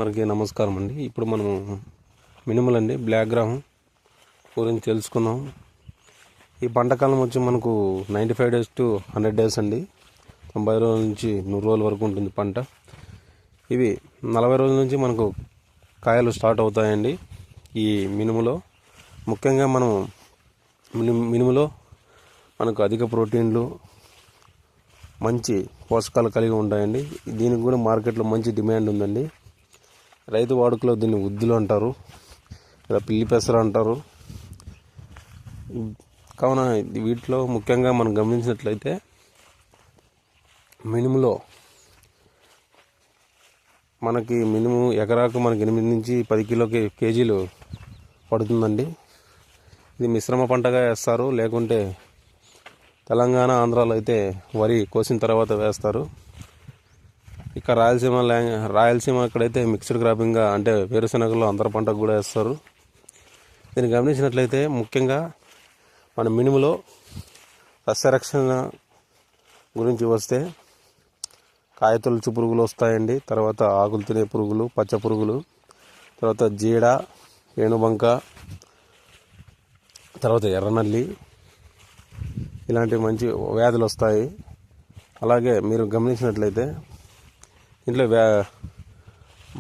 అందరికీ నమస్కారం అండి. ఇప్పుడు మనము మినుములండి బ్లాక్ గ్రామ్ గురించి తెలుసుకుందాం. ఈ పంటకాలం వచ్చి మనకు 95 days to 100 days అండి. 90 రోజుల నుంచి 100 రోజుల వరకు ఉంటుంది పంట. ఇవి 40 రోజుల నుంచి మనకు కాయలు స్టార్ట్ అవుతాయండి. ఈ మినుములో ముఖ్యంగా మనం మినుములో మనకు అధిక ప్రోటీన్లు, మంచి పోషకాలు కలిగి ఉంటాయండి. దీనికి కూడా మార్కెట్లో మంచి డిమాండ్ ఉందండి. రైతు వాడుకలో దీన్ని ఉద్దులు అంటారు, ఇలా పిల్లి పెసర అంటారు. కావున వీటిలో ముఖ్యంగా మనం గమనించినట్లయితే మినుములో మనకి మినుము ఎకరాకు మనకి 8 నుంచి 10 కేజీలు పడుతుందండి. ఇది మిశ్రమ పంటగా వేస్తారు, లేకుంటే తెలంగాణ, ఆంధ్రాలో అయితే వరి కోసిన తర్వాత వేస్తారు. ఇక రాయలసీమ అక్కడైతే మిక్స్డ్ క్రాపింగ్గా, అంటే వేరుశనగలో అంతర పంటకు కూడా వేస్తారు. దీన్ని గమనించినట్లయితే ముఖ్యంగా మన మినుములో సస్యరక్షణ గురించి వస్తే కాయతొలుచు పురుగులు వస్తాయండి. తర్వాత ఆకులు తినే పురుగులు, పచ్చ పురుగులు, తర్వాత జీడ, ఏనుబంక, తర్వాత ఎర్రనల్లి, ఇలాంటి మంచి వ్యాధులు వస్తాయి. అలాగే మీరు గమనించినట్లయితే ఇంట్లో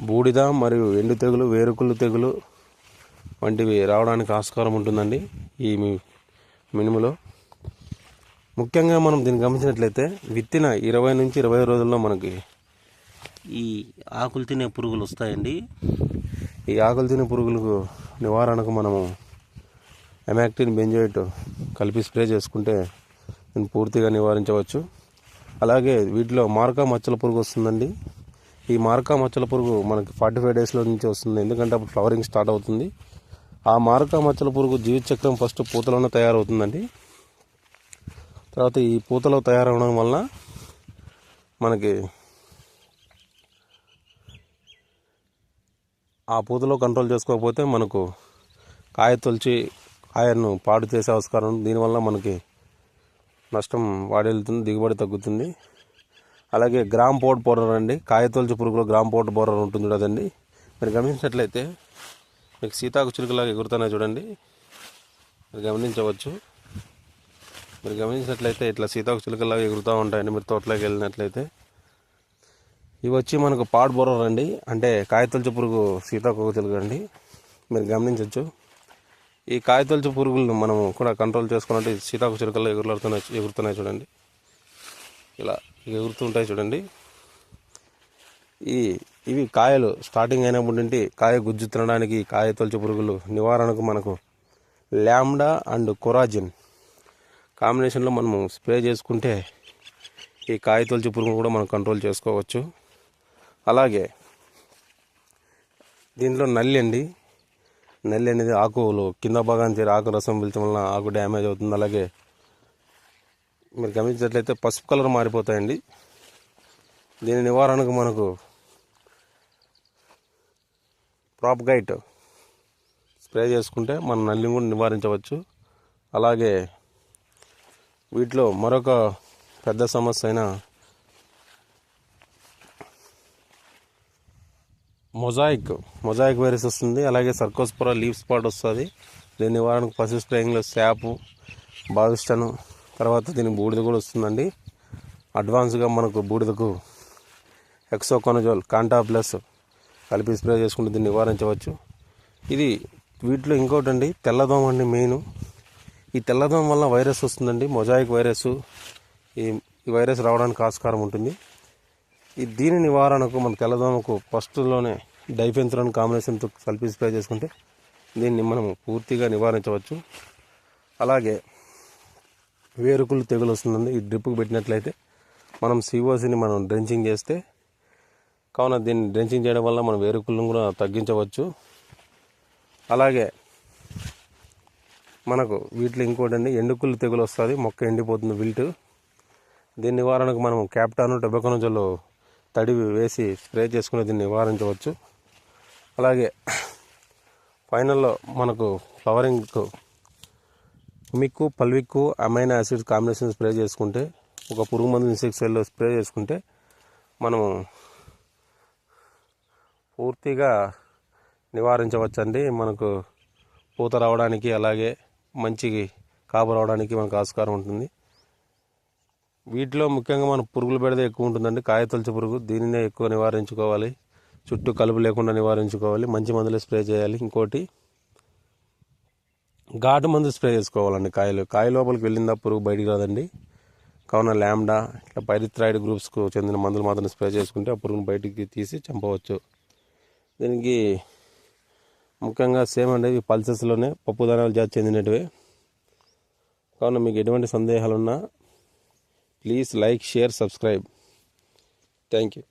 బూడిద మరియు ఎండు తెగులు, వేరుకుళ్ళు తెగులు వంటివి రావడానికి ఆస్కారం ఉంటుందండి ఈ మినుములో. ముఖ్యంగా మనం దీన్ని గమనించినట్లయితే విత్తిన 20 నుంచి 25 రోజుల్లో మనకి ఈ ఆకులు తినే పురుగులు వస్తాయండి. ఈ ఆకులు తినే పురుగులకు నివారణకు మనము ఎమాక్టిన్ బెంజోయేట్ కలిపి స్ప్రే చేసుకుంటే దీన్ని పూర్తిగా నివారించవచ్చు. అలాగే వీటిలో మార్కా మచ్చల పురుగు వస్తుందండి. ఈ మార్కా మచ్చల పురుగు మనకి 45 days నుంచి వస్తుంది, ఎందుకంటే అప్పుడు ఫ్లవరింగ్ స్టార్ట్ అవుతుంది. ఆ మార్కా మచ్చల పురుగు జీవిత చక్రం ఫస్ట్ పూతలోనే తయారవుతుందండి. తర్వాత ఈ పూతలో తయారవడం వలన మనకి ఆ పూతలో కంట్రోల్ చేసుకోకపోతే మనకు కాయ తొలిచి కాయను పాడు చేసే ఆస్కారం. దీనివల్ల మనకి నష్టం వాడేళ్తుంది, దిగుబడి తగ్గుతుంది. అలాగే గ్రామ్ పౌడర్ అండి, కాయ తొలిచి పురుగులో గ్రామ్ పౌడర్ ఉంటుంది కదండి. మీరు గమనించినట్లయితే మీకు సీతాకు చిలుకలాగా ఎగురుతున్నాయి చూడండి, మీరు గమనించవచ్చు. మీరు గమనించినట్లయితే ఇట్లా సీతాకు చిలుకలాగా ఎగురుతూ ఉంటాయండి మీరు తోటలోకి వెళ్ళినట్లయితే. ఇవి వచ్చి మనకు పాడ్ బోరర్ అండి, అంటే కాయతొలుచు పురుగు సీతాకోక చిలుక అండి, మీరు గమనించవచ్చు. ఈ కాయతొలుచు పురుగులను మనం కూడా కంట్రోల్ చేసుకున్నట్టు సీతాకు చిలుకల్లో ఎగురుతున్నాయి చూడండి, ఇలా ఎగురుతుంటాయి చూడండి. ఇవి కాయలు స్టార్టింగ్ అయినప్పటి నుండి కాయ గుజ్జు తినడానికి కాయ తొలిచే పురుగులు నివారణకు మనకు ల్యాండా అండ్ కొరాజిన్ కాంబినేషన్లో మనము స్ప్రే చేసుకుంటే ఈ కాయ తొలిచే పురుగును కూడా మనం కంట్రోల్ చేసుకోవచ్చు. అలాగే దీంట్లో నల్లి అండి, నల్లి అనేది ఆకులు కింద భాగాన్ని చేరి ఆకు రసం పీల్చడం వలన ఆకు డ్యామేజ్ అవుతుంది. అలాగే మీరు గమనించినట్లయితే పసుపు కలర్ మారిపోతాయండి. దీని నివారణకు మనకు క్రాప్ గైట్ స్ప్రే చేసుకుంటే మన నల్లిని కూడా నివారించవచ్చు. అలాగే వీటిలో మరొక పెద్ద సమస్య అయిన మొజాయిక్ వైరస్ వస్తుంది. అలాగే సర్కోస్పోరా లీవ్ స్పాట్ వస్తుంది. దీని నివారణకు పశు స్ప్రేయింగ్లో శాపు, బావిస్టను, తర్వాత దీనికి బూడిద కూడా వస్తుందండి. అడ్వాన్స్గా మనకు బూడిదకు హెక్సోకోనజోల్, కాంటా ప్లస్ కలిపి స్ప్రే చేసుకుంటే దీన్ని నివారించవచ్చు. ఇది వీటిలో ఇంకోటి అండి, తెల్లదోమ అండి మెయిన్. ఈ తెల్లదోమ వల్ల వైరస్ వస్తుందండి, మొజాయిక్ వైరస్. ఈ వైరస్ రావడానికి ఆస్కారం ఉంటుంది. దీని నివారణకు మన తెల్లదోమకు ఫస్ట్లోనే డైఫెన్థ్రాన్ కాంబినేషన్తో కలిపి స్ప్రే చేసుకుంటే దీన్ని మనం పూర్తిగా నివారించవచ్చు. అలాగే వేరుకుళ్ళు తెగులు వస్తుందండి. ఈ డ్రిప్కి పెట్టినట్లయితే మనం సిఓసిని మనం డ్రెంచింగ్ చేస్తే, కావున దీన్ని డ్రెంచింగ్ చేయడం వల్ల మనం వేరుకుళ్ళను కూడా తగ్గించవచ్చు. అలాగే మనకు వీటిలో ఇంకోటి అండి, ఎండుకుళ్ళు తెగులు వస్తుంది, మొక్క ఎండిపోతుంది, విల్ట్. దీని నివారణకు మనం క్యాప్టాను, టొబాకోనజోల్ తడివి వేసి స్ప్రే చేసుకుని దీన్ని నివారించవచ్చు. అలాగే ఫైనల్లో మనకు ఫ్లవరింగ్కు మిక్కు, పల్విక్కు, అమైనో యాసిడ్స్ కాంబినేషన్ స్ప్రే చేసుకుంటే, ఒక పురుగు మందు ఇన్సెక్టిసైడ్లో స్ప్రే చేసుకుంటే మనము పూర్తిగా నివారించవచ్చండి. మనకు పూత రావడానికి అలాగే మంచి కాపు రావడానికి మనకు ఆస్కారం ఉంటుంది. వీటిలో ముఖ్యంగా మన పురుగుల బెడద ఎక్కువ ఉంటుందండి. కాయతొలుచు పురుగు, దీనినే ఎక్కువ నివారించుకోవాలి. చుట్టూ కలుపు లేకుండా నివారించుకోవాలి. మంచి మందులు స్ప్రే చేయాలి. ఇంకోటి ఘాటు మందు స్ప్రే చేసుకోవాలండి. కాయ లోపలికి వెళ్ళిందా పురుగు బయటికి రాదండి. కావున ల్యాండా ఇట్లా పైరిథ్రాయిడ్ గ్రూప్స్కు చెందిన మందులు మాత్రం స్ప్రే చేసుకుంటే ఆ పురుగును బయటికి తీసి చంపవచ్చు. దీనికి ముఖ్యంగా సేమ్ అండి, ఇవి పల్సెస్లోనే పప్పుధాన్యాల జాతి చెందినటివే. కావున మీకు ఎటువంటి సందేహాలున్నా please like, share, subscribe. Thank you.